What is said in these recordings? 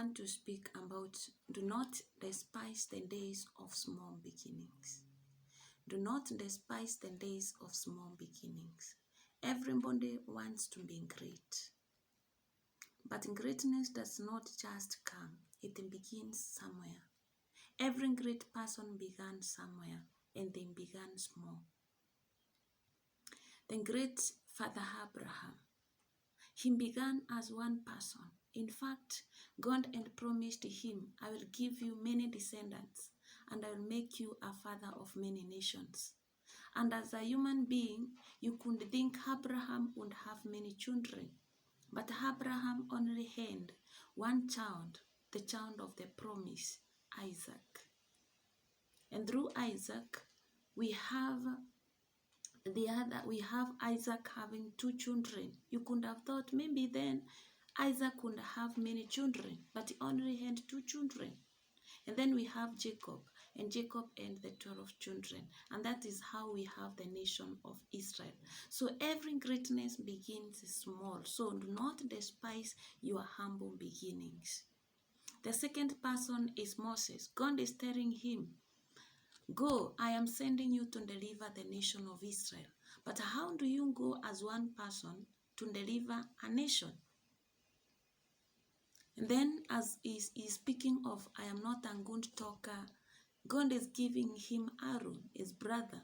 want to speak about do not despise the days of small beginnings. Do not despise the days of small beginnings. Everybody wants to be great. But greatness does not just come. It begins somewhere. Every great person began somewhere and they began small. The great Father Abraham, he began as one person. In fact, God had promised him, I will give you many descendants and I will make you a father of many nations. And as a human being, you could think Abraham would have many children. But Abraham only had one child, the child of the promise, Isaac. And through Isaac, we have Isaac having 2 children. You could have thought maybe then Isaac could have many children, but he only had 2 children. And then we have Jacob, and Jacob had the 12 children. And that is how we have the nation of Israel. So every greatness begins small. So do not despise your humble beginnings. The second person is Moses. God is telling him, go, I am sending you to deliver the nation of Israel. But how do you go as one person to deliver a nation? And then as he's speaking of, I am not a good talker, God is giving him Aaron, his brother.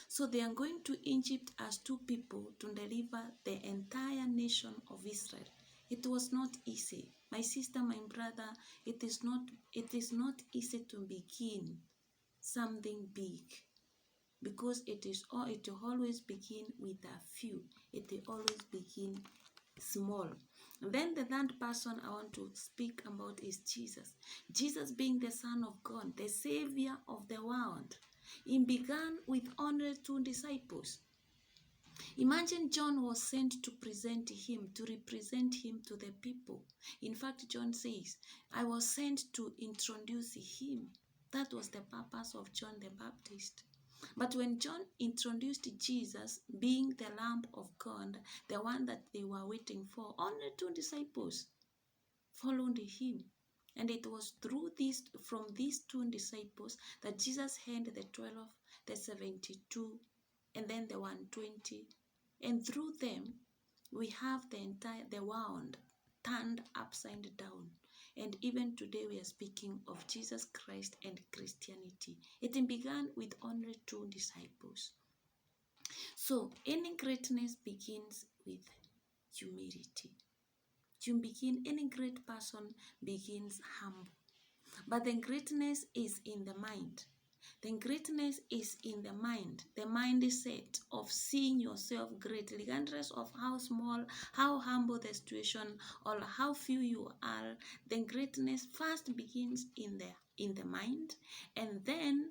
So they are going to Egypt as 2 people to deliver the entire nation of Israel. It was not easy. My sister, my brother, it is not easy to begin something big, because it will always begin with a few. It will always begin small. And then the third person I want to speak about is Jesus. Jesus being the Son of God, the Savior of the world. He began with only 2 disciples. Imagine John was sent to represent him to the people. In fact, John says, I was sent to introduce him. That was the purpose of John the Baptist. But when John introduced Jesus, being the Lamb of God, the one that they were waiting for, only 2 disciples followed him. And it was from these 2 disciples that Jesus had the 12, the 72, and then the 120. And through them, we have the world turned upside down. And even today we are speaking of Jesus Christ and Christianity. It began with only 2 disciples. So any greatness begins with humility. Any great person begins humble. But the greatness is in the mind. The greatness is in the mind, the mindset of seeing yourself great, regardless of how small, how humble the situation, or how few you are. The greatness first begins in the mind, and then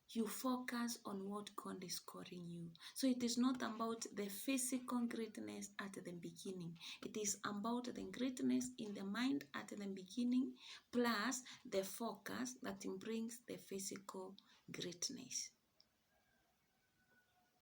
you focus on what God is calling you. So it is not about the physical greatness at the beginning. It is about the greatness in the mind at the beginning, plus the focus that brings the physical greatness.